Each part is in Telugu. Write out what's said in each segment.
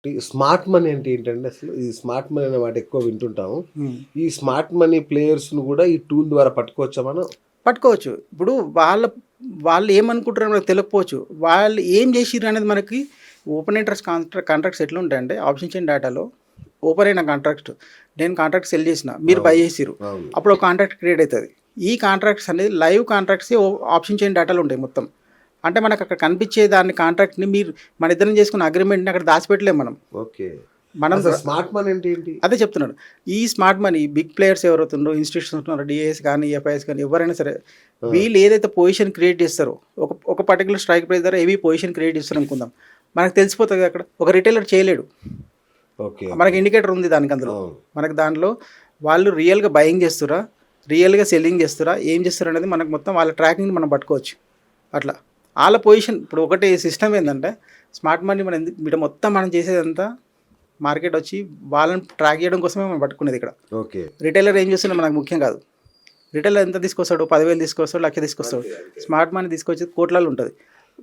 ఈ స్మార్ట్ మనీ అంటే ఏంటంటే అసలు ఈ స్మార్ట్ మనీ అనే మాట ఎక్కువ వింటుంటాము. హ్మ్. ఈ స్మార్ట్ మనీ ప్లేయర్స్‌ని గూడా ఈ టూల్ ద్వారా పట్టుకోవచ్చా మనం? పట్టుకోవచ్చు. ఇప్పుడు వాళ్ళు ఏమనుకుంటారో మనకు తెలవకపోవచ్చు. వాళ్ళు ఏం జేషిర్రనేది మనకి ఓపెన్ ఇంట్రెస్ట్ కాంట్రాక్ట్స్ ఎట్లుంటాయంటే ఆప్షన్ చైన్ డేటాలో ఓపెన్ అయిన కాంట్రాక్ట్ నేను కాంట్రాక్ట్ సెల్ చేసిన. మీరు బై అవును. చేసిర్రు. అవును. అప్పుడు ఒక కాంట్రాక్ట్ క్రియేట్ అయితది. ఈ కాంట్రాక్ట్స్ అనేది లైవ్ కాంట్రాక్ట్సే ఆప్షన్ చైన్ డేటాలో ఉంటాయి మొత్తం. అంటే మనకు అక్కడ కనిపించే దాన్ని కాంట్రాక్ట్‌ని మన ఇద్దరం చేసుకున్న అగ్రీమెంట్‌ని అక్కడ దాచిపెట్టలేము మనం. ఓకే. మనం అసలు స్మార్ట్ మనీ అంటే ఏంటి? అదే చెప్తున్నాను. ఈ స్మార్ట్ మనీ బిగ్ ప్లేయర్స్ ఎవరైతున్నారో ఇన్‌స్టిట్యూషన్స్ ఉంటున్నారో డీఏఎస్ కానీ, ఎఫ్ఐఎస్ కానీ ఎవరైనా సరే ఆ! వీళ్ళు ఏదైతే పొజిషన్ క్రియేట్ చేస్తారో ఒక పర్టిక్యులర్ స్ట్రైక్ ప్రైస్ దగ్గర హెవీ పొజిషన్ క్రియేట్ చేస్తారు అనుకుందాం. మనకు తెలిసిపోతది అక్కడ. ఒక రిటైలర్ చేయలేడు. ఓకే. మనకి ఓకే. ఇండికేటర్ ఉంది దానికి అందులో. అవును. మనకు దాంట్లో వాళ్ళు రియల్‌గా బయింగ్ చేస్తుర్రా? రియల్‌గా సెల్లింగ్ చేస్తుర్రా? ఏం చేస్తుర్రు అనేది మనకు మొత్తం వాళ్ళ ట్రాకింగ్‌ని మనం పట్టుకోవచ్చు. అట్లా. ఆళ్ళ పొజిషన్ ఇప్పుడు ఒకటి సిస్టమ్ ఏందంటే స్మార్ట్ మనీ మనం ఈడ మొత్తం మనం చేసేదంతా మార్కెట్ వచ్చి వాళ్ళని ట్రాక్ చేయడం కోసమే మనం పట్టుకునేది ఇక్కడ. ఓకే. రిటైలర్ ఏం చేస్తున్నా మనకు ముఖ్యం కాదు. రిటైలర్ ఎంత తీసుకొస్తాడు? 10,000 తీసుకొస్తాడు, 1,00,000 తీసుకొస్తాడు. అంతే. స్మార్ట్ మనీ తీసుకొచ్చేది కోట్లలో ఉంటది.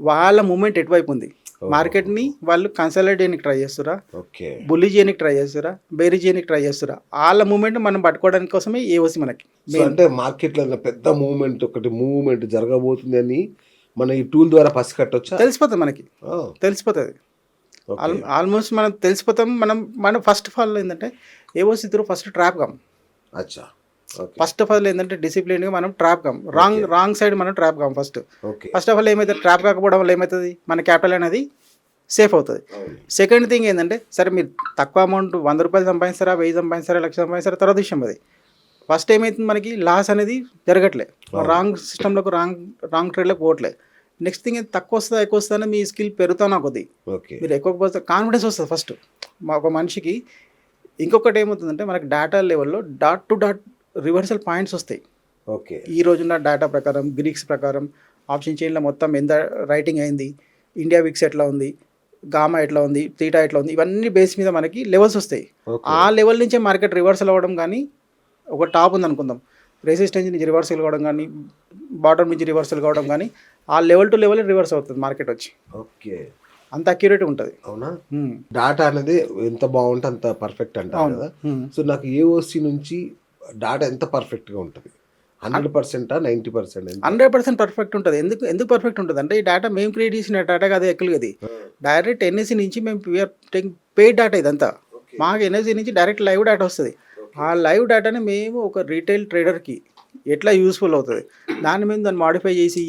వాళ్ళ మూవ్‌మెంట్ ఎటువైపు ఉంది? మార్కెట్‌ని వాళ్ళు కన్సాలిడేట్ చేయనీకి ట్రై చేస్తుర్రా? ఓకే. బుల్లి చేయనీకి ట్రై చేస్తుర్రా? బేరీ చేయనీకి ట్రై చేస్తుర్రా? ఆళ్ళ మూవ్‌మెంట్ మనం పట్టుకోవడానికి కోసమే ఏఓసీ మనకి. సో, అంటే మార్కెట్‌లో ఏదైనా పెద్ద మూవ్‌మెంట్ జరగబోతుందని మనం ఈ టూల్ ద్వారా పసిగట్టొచ్చా? తెలిసిపోతది మనకి. ఆ! తెలిసిపోతది. ఓకే. ఆల్మోస్ట్ మనం తెలిసిపోతాం. మనం ఫస్ట్ ఆఫ్ ఆల్ ఏందంటే AOC through first trap come. అచ్చా! ఓకే. ఫస్ట్ ఆఫ్ ఆల్ ఏంటంటే డిసిప్లిన్‌గా మనం ట్రాప్ కమ్. రాంగ్ సైడ్ మనం trap come first. Okay. First of all ఏమైతది ట్రాప్ కాకపోవడం వల్ల ఏమైతది? మన క్యాపిటల్ అనేది సేఫ్ అవుతది. అవును. సెకండ్ థింగ్ ఏందంటే సరే మీరు తక్కువ అమౌంట్ రూ. 100 సంపాదిస్తారా? 1000 సంపాదిస్తారా? 1,00,000 సంపాదిస్తారా? తర్వాత విషయం అది. ఫస్ట్ ఏమైతుంది మనకి లాస్ అనేది జరగట్లే. రాంగ్ సిస్టమ్‌లోకి రాంగ్ ట్రేడ్‌లోకి పోవట్లే. నెక్స్ట్ థింగ్ తక్కువ వస్తదా? ఎక్కువ వస్తదా? మీ స్కిల్ పెరుగుతున్నా కొద్దీ. ఓకే. మీరు ఎక్కువ పోతే కాన్ఫిడెన్స్ వస్తది ఫస్ట్. ఒక మనిషికి ఇంకొకటి ఏమవుతుందంటే మనకి డేటా లెవెల్‌లో dot to dot reversal points వస్తాయి. ఓకే. ఈ రోజున్న డేటా ప్రకారం, గ్రీక్స్ ప్రకారం ఆప్షన్ చైన్‌లో మొత్తం ఎంత రైటింగ్ అయింది, ఇండియా విక్స్ ఎట్లా ఉంది, గామా ఎట్లా ఉంది, థీటా ఎట్లా ఉంది, ఇవన్నీ బేస్ మీద మనకి లెవెల్స్ వస్తాయి. ఓకే. ఆ లెవెల్ నుంచే మార్కెట్ రివర్సల్ అవ్వడం కానీ, ఒక టాప్ ఉందనుకుందాం. రెసిస్టెన్స్ నుంచి రివర్సల్ కావడం కానీ, బాటమ్ నుంచి రివర్సల్ కావడం కానీ, ఆ లెవెల్ టు లెవెల్ రివర్స్ అవుతుంది మార్కెట్ వచ్చి. ఓకే. అంత అక్యురేట్‌గా ఉంటది. అవునా? హ్మ్. డాటా అనేది ఎంత బావుంటే అంత పర్ఫెక్ట్ అంటారు అవును. కదా! హ్మ్. సో, నాకు ఏఓసీ నుంచి డాటా ఎంత పర్ఫెక్ట్‌గా ఉంటది? 100%ఆ? 90% ఎంత? 100% పర్ఫెక్ట్ ఉంటది. ఎందుకు పర్ఫెక్ట్ ఉంటదంటే, ఈ డేటా మేము క్రియేట్ చేసిన డేటా కాదు యాక్చువల్‌గా అది. ఆ! డైరెక్ట్ ఎన్ఎస్‌సి నుంచి మేము టేకింగ్ పెయిడ్ డేటా ఇదంతా. ఓకే. మాకు ఎన్ఎస్‌సి నుంచి డైరెక్ట్ లైవ్ డేటా వస్తది. ఓకే. ఆ లైవ్ డేటాని మేము ఒక రీటైల్ ట్రేడర్‌కి ఎట్లా యూజ్‌ఫుల్ అవుతది. దాన్ని మోడిఫై చేసి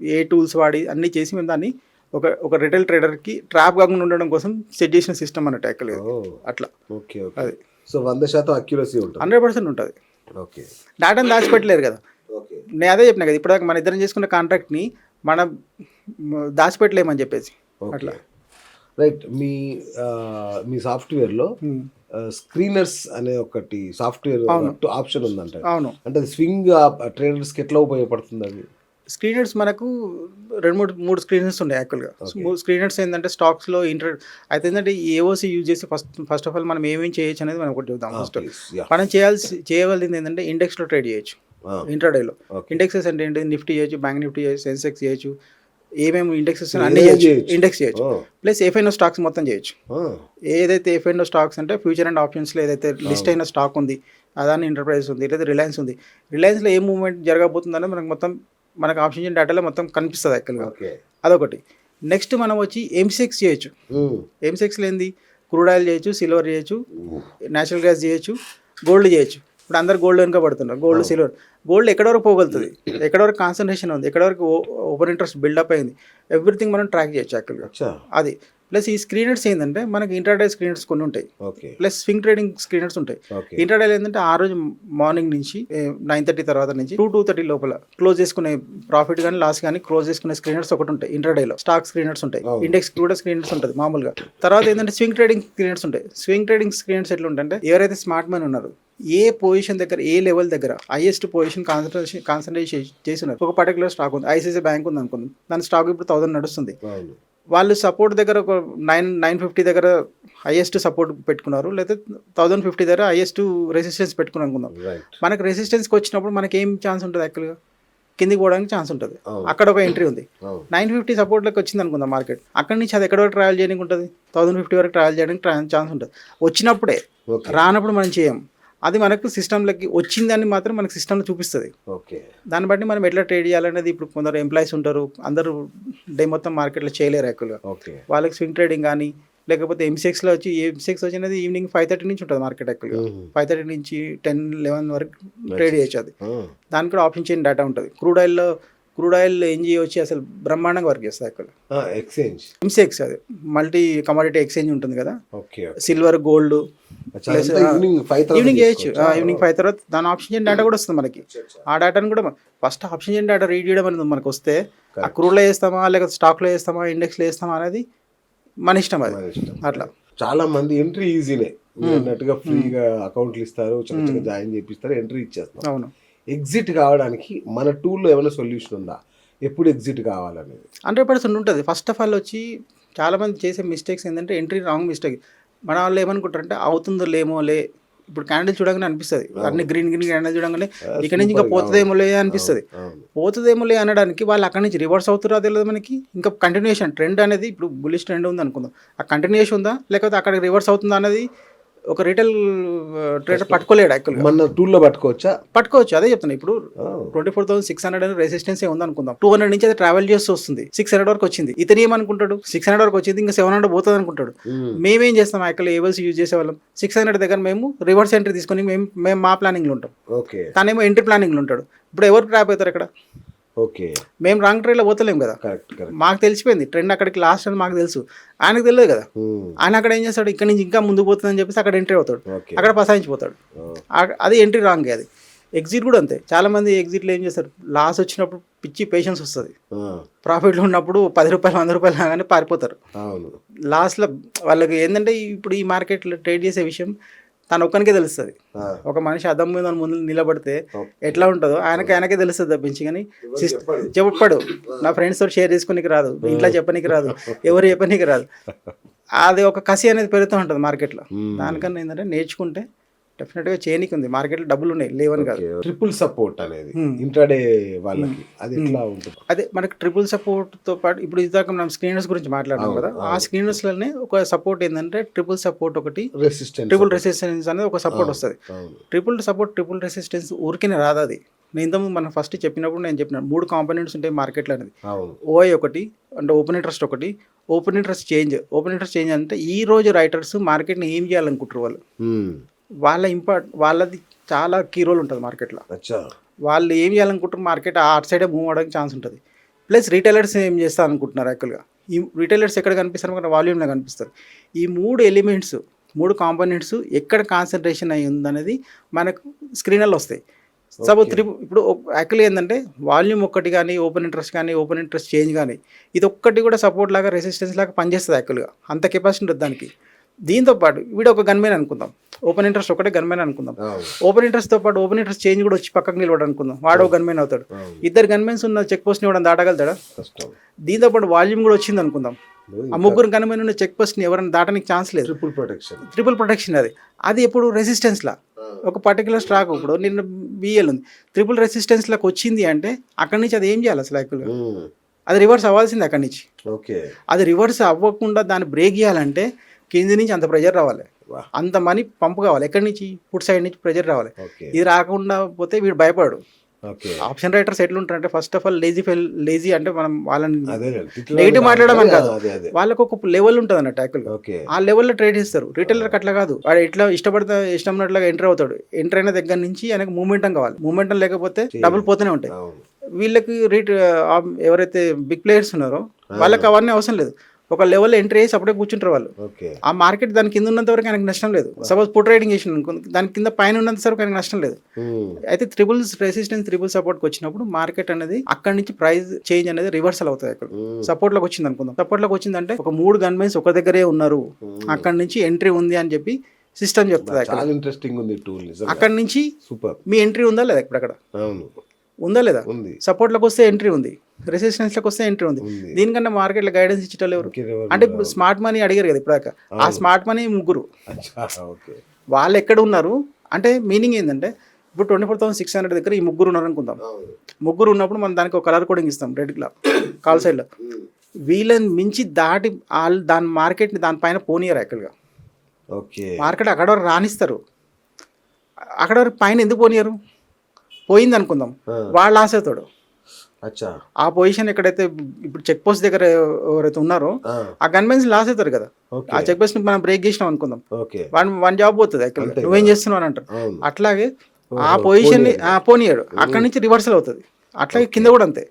ఏ టూల్స్ వాడి అన్నీ చేసి మేము దాన్ని ఒక రిటైల్ ట్రేడర్‌కి ట్రాప్ కాకుండా ఉండడం కోసం సెట్ చేసిన సిస్టమ్ అన్నట్టు యాక్చువల్‌గా ఇది. ఓహ్! అట్లా. ఓకే. ఓకే. అది. సో, 100% అక్యురసీ ఉంటది. 100% ఉంటది. ఓకే. డేటాని దాచిపెట్టలేరు కదా! ఓకే. నేను అదే చెప్పినా కదా! ఇప్పటిదాకా మన ఇద్దరం చేసుకున్న కాంట్రాక్ట్‌ని మనం దాచిపెట్టలేమని చెప్పేసి. ఓకే. అట్లా. రైట్. మీ సాఫ్ట్‌వేర్‌లో హ్మ్. స్క్రీనర్స్ అనే ఒకటి సాఫ్ట్‌వేర్ అవును. ఆప్షన్ ఉందంట. అవును. అంటే అది స్వింగ్ ట్రేడర్స్‌కి ఎట్లా ఉపయోగపడుతుందది? స్క్రీనర్స్ మనకు 3 స్క్రీనర్స్ ఉన్నాయి యాక్చువల్‌గా. ఓకే. స్క్రీనర్స్ ఏంటంటే స్టాక్స్‌లో అయితే ఏంటంటే ఈ ఏఓసీ యూజ్ చేసి ఫస్ట్ ఆఫ్ ఆల్ మనం ఏమేమి చేయొచ్చు అనేది మనం ఒకటి చూద్దాం ఫస్ట్. ప్లీజ్. యాహ్! మనం చేయవలసింది ఏంటంటే ఇండెక్స్‌లో ట్రేడ్ చేయొచ్చు. ఆ! ఇంట్రాడేలో. ఓకే. ఇండెక్సెస్ అంటే ఏంటి? నిఫ్టీ చేయొచ్చు, బ్యాంక్ నిఫ్టీ చేయొచ్చు, సెన్సెక్స్ చేయొచ్చు. ఏమేమి ఇండెక్సెస్ సో, అన్నీ ఏదైనా చేయొచ్చు. చేయొచ్చు. ఇండెక్స్ చేయొచ్చు. ఓహ్! ప్లస్ ఎఫ్ఐఎన్ఓ స్టాక్స్ మొత్తం చేయొచ్చు. ఆ! ఏదైతే ఎఫ్ఐఎన్ఓ స్టాక్స్ అంటే ఫ్యూచర్ అండ్ ఆప్షన్స్‌లో ఏదైతే లిస్ట్ అవును. అయిన స్టాక్ ఉంది. అదాని ఎంటర్ప్రైజెస్ ఉంది. లేదా రిలయన్స్ ఉంది. రిలయన్స్‌లో ఏ మూవ్‌మెంట్ జరగబోతుందని మనకు ఆప్షన్ చైన్ డేటాలో మొత్తం కనిపిస్తది యాక్చువల్‌గా. ఓకే. అదొకటి. నెక్స్ట్ మనం వచ్చి ఎంసెక్స్ చేయొచ్చు. హ్మ్. ఎంసెక్స్‌లో ఏంది? క్రూడ్ ఆయిల్ చేయొచ్చు, సిల్వర్ చేయొచ్చు, హ్మ్. నేచురల్ గ్యాస్ చేయొచ్చు, గోల్డ్ చేయొచ్చు. ఇప్పుడు అందరూ గోల్డ్ వెనుక పడుతున్నారు. గోల్డ్, అవును. సిల్వర్. గోల్డ్ ఎక్కడి వరకు పోగలుగుతది? ఎక్కడి వరకు కాన్సంట్రేషన్ ఉంది? ఎక్కడి వరకు ఓపెన్ ఇంట్రెస్ట్ బిల్డప్ అయింది? ఎవ్రీథింగ్ మనం ట్రాక్ చేయొచ్చు యాక్చువల్‌గా. అచ్చా! అది. ప్లస్ ఈ స్క్రీనర్స్ ఏందంటే మనకి ఇంట్రాడే స్క్రీనర్స్ కొన్ని ఉంటాయి. Okay. Plus swing trading screeners ఉంటాయి. ఓకే. ఇంట్రాడేలో ఏంటంటే ఆ రోజు మార్నింగ్ నుంచి 9:30 తర్వాత నుంచి 2:30 లోపల క్లోజ్ చేసుకునే ప్రాఫిట్ కానీ లాస్ కానీ క్లోజ్ చేసుకునే స్క్రీనర్స్ ఒకటి ఉంటాయి. ఇంట్రాడేలో స్టాక్ స్క్రీనర్స్ ఉంటాయి. అవును. ఇండెక్స్ కూడా స్క్రీనర్స్ ఉంటుంది మామూలుగా. తర్వాత ఏంటంటే స్వింగ్ ట్రేడింగ్ స్క్రీనర్స్ ఉంటాయి. స్వింగ్ ట్రేడింగ్ స్క్రీనర్స్ ఎట్లా ఉంటాయంటే ఎవరైతే స్మార్ట్ మ్యాన్ ఉన్నారో ఏ పొజిషన్ దగ్గర ఏ లెవెల్ దగ్గర హైయెస్ట్ పొజిషన్ కాన్సన్ట్రేషన్ చేస్తున్నారు. ఒక పర్టికులర్ స్టాక్ ఉంది. ఐసిఐసిఐ బ్యాంక్ ఉంది అనుకుందాం. దాని స్టాక్ ఇప్పుడు 1000 నడుస్తుంది. అవును. వాళ్ళు సపోర్ట్ దగ్గర ఒక 950 దగ్గర హైయెస్ట్ సపోర్ట్ పెట్టుకున్నారు. లేదా 1050 దగ్గర హైయెస్ట్ రెసిస్టెన్స్ పెట్టుకున్నారు అనుకుందాం. రైట్. మనకు రెసిస్టెన్స్‌కి వచ్చినప్పుడు మనకేం ఛాన్స్ ఉంటది యాక్చువల్‌గా? కిందికి పోవడానికి ఛాన్స్ ఉంటది. అవును. అక్కడ ఒక ఎంట్రీ ఉంది. అవును. 950 సపోర్ట్‌లోకి వచ్చిందనుకుందాం మార్కెట్. అక్కడి నుంచి అది ఎక్కడి వరకు ట్రావెల్ చేయనీకి ఉంటది? 1050 వరకు ట్రావెల్ చేయడానికి ఛాన్స్ ఉంటుంది. వచ్చినప్పుడే, ఓకే రానప్పుడు మనం చేయం. అది మనకు సిస్టంలోకి వచ్చిందని మాత్రం మనకు సిస్టంలో చూపిస్తుంది. ఓకే దాన్ని బట్టి మనం ఎట్లా ట్రేడ్ చేయాలనేది, ఇప్పుడు కొందరు ఎంప్లాయీస్ ఉంటారు, అందరూ డే మొత్తం మార్కెట్లో చేయలేరు యాక్చువల్గా. ఓకే వాళ్ళకి స్వింగ్ ట్రేడింగ్ కానీ, లేకపోతే ఎంసెక్స్లో వచ్చి, ఎంసెక్స్ వచ్చినది ఈవినింగ్ 5:30 నుంచి ఉంటుంది మార్కెట్ యాక్చువల్గా. 5:30 నుంచి 10-11 వరకు ట్రేడ్ చేయొచ్చు. అది దానికి కూడా ఆప్షన్ చైన్ డేటా ఉంటుంది. క్రూడ్ ఆయిల్ ఎన్జిఓ వచ్చి అసలు బ్రహ్మాండంగా వర్క్ చేస్తుంది యాక్చువల్గా. ఎక్స్చేంజ్ ఎంసెక్స్ అది మల్టీ కమోడిటీ ఎక్స్చేంజ్ ఉంటుంది కదా, okay silver, gold plus evening చేయొచ్చు. ఈవినింగ్ ఈవినింగ్ 5 తర్వాత దాని ఆప్షన్ చైన్ డేటా కూడా వస్తుంది మనకి. ఆ డేటాను కూడా first option chain data read చేయడం అనేది మనకు వస్తే, ఆ క్రూడ్లో వేస్తామా లేకపోతే స్టాక్లో వేస్తామా ఇండెక్స్లో వేస్తామా అనేది మన ఇష్టం. అది అట్లా చాలా మంది ఎంట్రీ ఈజీనే అన్నట్టుగా ఫ్రీగా అకౌంట్లు ఇస్తారు, చక్కగా జాయిన్ చేపిస్తారు, ఎంట్రీ ఇచ్చేస్తాం. అవును. ఎగ్జిట్ కావడానికి మన టూల్లో ఏమైనా సొల్యూషన్ ఉందా, ఎప్పుడు ఎగ్జిట్ కావాలనేది? 100% ఉంటుంది. ఫస్ట్ ఆఫ్ ఆల్ వచ్చి చాలామంది చేసే మిస్టేక్స్ ఏంటంటే ఎంట్రీ రాంగ్ మిస్టేక్. మన వాళ్ళు ఏమనుకుంటారంటే అవుతుందో లేమోలే, ఇప్పుడు క్యాండిల్ చూడగానే అనిపిస్తుంది, అన్ని గ్రీన్ క్యాండిల్ చూడగానే ఇక్కడ నుంచి ఇంకా పోతుందేమోలే అనిపిస్తుంది. పోతుందేమోలే అనడానికి వాళ్ళు అక్కడి నుంచి రివర్స్ అవుతారో తెలియదు మనకి. ఇంకా కంటిన్యూషన్ ట్రెండ్ అనేది, ఇప్పుడు బుల్లిష్ ట్రెండ్ ఉంది అనుకుందాం, ఆ కంటిన్యూషన్ ఉందా లేకపోతే అక్కడ రివర్స్ అవుతుందా అనేది ఒక రీటైల్ ట్రేడర్ పట్టుకోలేడు యాక్చువల్గా. మన టూల్లో పట్టుకోవచ్చు. అదే చెప్తున్నా. ఇప్పుడు 24,600 అని రెసిస్టెన్స్ ఉంది అనుకుందాం, 200 నుంచి అది ట్రావెల్ చేస్తూ వస్తుంది, 600 వరకు వచ్చింది. ఇతను ఏమనుకుంటాడు, 600 వరకు వచ్చింది ఇంకా 700 పోతుంది అనుకుంటాడు. మేమేం చేస్తాం యాక్చువల్గా, ఏవల్స్ యూజ్ చేసేవాళ్ళం, 600 దగ్గర మేము రివర్స్ ఎంట్రీ తీసుకొని మేము మా ప్లానింగ్లో ఉంటాం, తనేమో ఎంట్రీ ప్లానింగ్లో ఉంటాడు. ఇప్పుడు ఎవరు ట్రాప్ అవుతారు ఇక్కడ? ఓకే మేము రాంగ్ ట్రేడ్లో పోతలేం కదా. మాకు తెలిసిపోయింది ట్రెండ్ అక్కడికి లాస్ట్ అని మాకు తెలుసు, ఆయనకు తెలియదు కదా. ఆయన అక్కడ ఏం చేస్తాడు, ఇక్కడ నుంచి ఇంకా ముందుకు పోతుందని చెప్పేసి అక్కడ ఎంట్రీ అవుతాడు, అక్కడ పసాయించిపోతాడు. అది ఎంట్రీ రాంగ్. అది ఎగ్జిట్ కూడా అంతే. చాలా మంది ఎగ్జిట్లో ఏం చేస్తారు, లాస్ వచ్చినప్పుడు పిచ్చి పేషెన్స్ వస్తుంది, ప్రాఫిట్లో ఉన్నప్పుడు 10 రూపాయలు 100 రూపాయలు లాగానే పారిపోతారు. లాస్ట్లో వాళ్ళకి ఏంటంటే, ఇప్పుడు ఈ మార్కెట్లో ట్రేడ్ చేసే విషయం తను ఒక్కనికే తెలుస్తుంది. ఒక మనిషి అద్దం మీద ముందు నిలబడితే ఎట్లా ఉంటుందో ఆయనకే తెలుస్తుంది తప్పించి, కానీ చెప్పడు. నా ఫ్రెండ్స్ తోటి షేర్ చేసుకోనికి రాదు, ఇంట్లో చెప్పనీకి రాదు, ఎవరు చెప్పనీకి రాదు. అది ఒక కసి అనేది పెరుగుతూ ఉంటుంది మార్కెట్లో. దానికన్నా ఏంటంటే నేర్చుకుంటే డెఫినెట్గా చేయనీకి ఉంది. మార్కెట్లో డబ్బులు ఉన్నాయి, లేవని కాదు. ట్రిపుల్ సపోర్ట్ అనేది ఇంట్రాడే వాళ్ళకి అది ఎట్లా ఉంటుంది? అదే మనకి ట్రిపుల్ సపోర్ట్తో పాటు ఇప్పుడు ఇదాక మనం స్క్రీనర్స్ గురించి మాట్లాడాం కదా, ఆ స్క్రీనర్స్లోనే ఒక సపోర్ట్ ఏంటంటే ట్రిపుల్ సపోర్ట్ ఒకటి, ట్రిపుల్ రెసిస్టెన్స్ అనేది ఒక సపోర్ట్ వస్తుంది. ట్రిపుల్ సపోర్ట్, ట్రిపుల్ రెసిస్టెన్స్ ఊరికే రాదు. అది నేను ఇంతకుముందు మనం ఫస్ట్ చెప్పినప్పుడు నేను చెప్పిన 3 కాంపోనెంట్స్ ఉంటాయి మార్కెట్లో అనేది. ఓఐ ఒకటి అంటే ఓపెన్ ఇంట్రెస్ట్ ఒకటి, open interest change. Open interest change అంటే ఈ రోజు రైటర్స్ మార్కెట్ని ఏం చేయాలనుకుంటారు వాళ్ళు, వాళ్ళది చాలా కీ రోల్ ఉంటుంది మార్కెట్లో. వాళ్ళు ఏం చేయాలనుకుంటారు, మార్కెట్ ఆ సైడే మూవ్ అవడానికి ఛాన్స్ ఉంటుంది. ప్లస్ రీటైలర్స్ ఏం చేస్తారు అనుకుంటున్నారు యాక్చువల్గా. ఈ రీటైలర్స్ ఎక్కడ కనిపిస్తారు, మన వాల్యూమ్లో కనిపిస్తారు. ఈ 3 ఎలిమెంట్స్, 3 కాంపోనెంట్స్ ఎక్కడ కాన్సన్ట్రేషన్ అయ్యి ఉందనేది మనకు స్క్రీనర్లు వస్తాయి. సపోజ్ ఇప్పుడు యాక్చువల్గా ఏంటంటే వాల్యూమ్ ఒక్కటి కానీ, ఓపెన్ ఇంట్రెస్ట్ కానీ, ఓపెన్ ఇంట్రెస్ట్ చేంజ్ కానీ, ఇది ఒక్కటి కూడా సపోర్ట్ లాగా రెసిస్టెన్స్ లాగా పనిచేస్తుంది యాక్చువల్గా. అంత కెపాసిటీ ఉంటుంది దానికి. దీంతో పాటు వీడు ఒక గన్మెన్ అనుకుందాం, ఓపెన్ ఇంట్రెస్ట్ ఒకటే గన్మెన్ అనుకుందాం. ఓపెన్ ఇంట్రెస్ట్తో పాటు ఓపెన్ ఇంట్రెస్ట్ చేంజ్ కూడా వచ్చి పక్కకు నిలబడి అనుకుందాం, వాడు ఒక గన్మెన్ అవుతాడు. 2 గన్మెన్స్ ఉన్న చెక్ పోస్ట్ని ఇవ్వడం దాటగలుగుతాడా? దీంతో పాటు వాల్యూమ్ కూడా వచ్చింది అనుకుందాం, ఆ 3 గన్మెన్ ఉన్న చెక్ పోస్ట్ని ఎవరైనా దాటడానికి ఛాన్స్ లేదు. ట్రిపుల్ ప్రొటెక్షన్ అది ఎప్పుడు రెసిస్టెన్స్లా ఒక పర్టికులర్ స్టాక్. ఇప్పుడు నిన్న బిఎల్ ఉంది, ట్రిపుల్ రెసిస్టెన్స్లోకి వచ్చింది అంటే అక్కడి నుంచి అది ఏం చేయాలి అసలు యాక్చువల్గా, అది రివర్స్ అవ్వాల్సింది అక్కడి నుంచి. అది రివర్స్ అవ్వకుండా దాన్ని బ్రేక్ చేయాలంటే కింది నుంచి అంత ప్రెజర్ రావాలి, అంత మనీ పంప్ కావాలి, ఎక్కడి నుంచి ఫుడ్ సైడ్ నుంచి ప్రెజర్ రావాలి. ఇది రాకుండా పోతే వీడు భయపడు. ఆప్షన్ రైటర్స్ ఎట్లుంటారంటే ఫస్ట్ ఆఫ్ ఆల్ లేజీ అంటే మనం వాళ్ళని నెగిటివ్ మాట్లాడమని కాదు, వాళ్ళకు ఒక లెవెల్ ఉంటుంది అన్నట్టు యాక్చువల్గా. ఆ లెవెల్లో ట్రేడ్ చేస్తారు. రిటైలర్కి అట్లా కాదు, వాడు ఎట్లా ఇష్టమైనట్లుగా ఎంటర్ అవుతాడు. ఎంటర్ అయిన దగ్గర నుంచి ఆయనకు మూమెంటం కావాలి, మూమెంటం లేకపోతే డబ్బులు పోతూనే ఉంటాయి. వీళ్ళకి ఎవరైతే బిగ్ ప్లేయర్స్ ఉన్నారో వాళ్ళకి అవన్నీ అవసరం లేదు. ఒక లెవెల్ ఎంట్రీ చేసి అప్పుడే కూర్చుంటారు వాళ్ళు. ఆ మార్కెట్ దాని కింద ఉన్నంత వరకు ఆయనకు నష్టం లేదు. సపోజ్ పుట్ ట్రేడింగ్ చేసిన దాని కింద పైన ఉన్నంత వరకు ఆయనకు నష్టం లేదు. అయితే ట్రిపుల్ రెసిస్టెన్స్, ట్రిపుల్ సపోర్ట్కి వచ్చినప్పుడు మార్కెట్ అనేది అక్కడి నుంచి ప్రైస్ చేంజ్ అనేది రివర్సల్ అవుతుంది. అక్కడ సపోర్ట్లోకి వచ్చింది అనుకుందాం, సపోర్ట్లోకి వచ్చిందంటే ఒక 3 గన్మెన్స్ ఒక దగ్గరే ఉన్నారు, అక్కడి నుంచి ఎంట్రీ ఉంది అని చెప్పి సిస్టమ్ చెప్తుంది. అక్కడి నుంచి మీ ఎంట్రీ ఉందా లేదా, ఇప్పుడు అక్కడ ఉందా లేదా, సపోర్ట్లోకి వస్తే ఎంట్రీ ఉంది, రెసిస్టెన్స్లోకి వస్తే ఎంట్రీ ఉంది. దీనికన్నా మార్కెట్లో గైడెన్స్ ఇచ్చేటోళ్ళు ఎవరు అంటే ఇప్పుడు స్మార్ట్ మనీ అడిగారు కదా ఇప్పుడు. ఆ స్మార్ట్ మనీ 3 వాళ్ళు ఎక్కడ ఉన్నారు అంటే మీనింగ్ ఏంటంటే ఇప్పుడు 24,600 దగ్గర ఈ 3 ఉన్నారు అనుకుందాం. 3 ఉన్నప్పుడు మనం దానికి ఒక కలర్ కోడింగ్ ఇస్తాం, రెడ్ కాల్ సైడ్లో. వీళ్ళని మించి దాటి వాళ్ళు దాని మార్కెట్ని దానిపైన పోనీయరు యాక్చువల్గా. ఓకే. మార్కెట్ అక్కడ వరకు రాణిస్తారు, అక్కడ వరకు పైన ఎందుకు పోనీయరు? పోయింది అనుకుందాం, వాళ్ళు లాస్ అవుతాడు. అచ్చా. ఆ పొజిషన్ ఎక్కడైతే ఇప్పుడు చెక్ పోస్ట్ దగ్గర ఎవరైతే ఉన్నారో ఆ గన్మెన్స్ లాస్ అవుతారు కదా. ఆ చెక్ పోస్ట్ మనం బ్రేక్ చేసినాం అనుకుందాం, ఓకే, వన్ జాబ్ పోతుంది యాక్చువల్గా, నువ్వేం చేస్తున్నావు అని అంటారు. అవును. అట్లాగే ఆ పొజిషన్ని పోనీయాడు, అక్కడి నుంచి రివర్సల్ అవుతుంది. అట్లాగే కింద కూడా అంతే,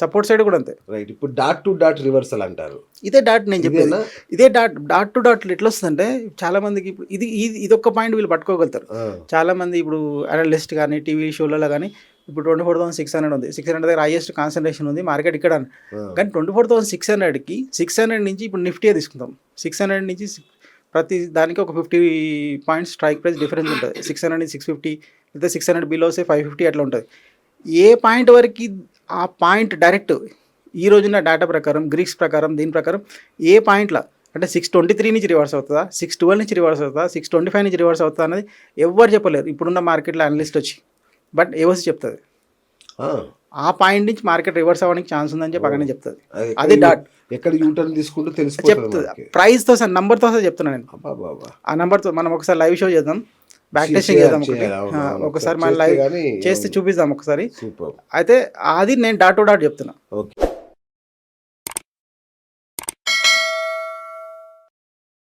సపోర్ట్ సైడ్ కూడా అంతే. రైట్. ఇప్పుడు డాట్ టు డాట్ రివర్సల్ అంటారు. ఇదే డాట్ నేను చెప్పేది, ఇదే డాట్ టు డాట్ ఎట్లా వస్తుందంటే చాలా మందికి ఇప్పుడు ఇది ఒక్క పాయింట్ వీళ్ళు పట్టుకోగలుగుతారు. చాలా మంది ఇప్పుడు అనలిస్ట్ కానీ టీవీ షోలలో కానీ ఇప్పుడు 24,600 ఉంది, 600 దగ్గర హైయెస్ట్ కాన్సన్ట్రేషన్ ఉంది మార్కెట్ ఇక్కడ. కానీ 24,600కి 600 నుంచి ఇప్పుడు నిఫ్టీ తీసుకుంటాం, 600 నుంచి ప్రతి దానికి ఒక 50 పాయింట్స్ స్ట్రైక్ ప్రైస్ డిఫరెన్స్ ఉంటుంది. 600 నుంచి 650 లేదా 600 బిలోసే 550 అట్లా ఉంటుంది. ఏ పాయింట్ వరకు ఆ పాయింట్ డైరెక్ట్ ఈ రోజున డేటా ప్రకారం గ్రీక్స్ ప్రకారం దీని ప్రకారం ఏ పాయింట్లో అంటే 623 నుంచి రివర్స్ అవుతుందా, 612 నుంచి రివర్స్ అవుతుందా, 625 నుంచి రివర్స్ అవుతుందా అనేది ఎవ్వరు చెప్పలేరు ఇప్పుడున్న మార్కెట్లో అనలిస్ట్ వచ్చి. బట్ ఏవోసి చెప్తుంది ఆ పాయింట్ నుంచి మార్కెట్ రివర్స్ అవ్వడానికి ఛాన్స్ ఉందని చెప్పి అక్కడనే చెప్తుంది. అది డాట్ ఎక్కడ యూటర్న్ తీసుకుంటూ చెప్తుంది, ప్రైస్తో సార్ నెంబర్తో సార్ చెప్తున్నాను నేను. ఆ నెంబర్తో మనం ఒకసారి లైవ్ షో చేద్దాం, బ్యాక్ టెస్టింగ్ చేద్దాం ఒకసారి, మన లైవ్ చేస్తే చూపిద్దాం ఒకసారి. అయితే అది నేను డాట్ టు డాట్ చెప్తున్నా. ఓకే.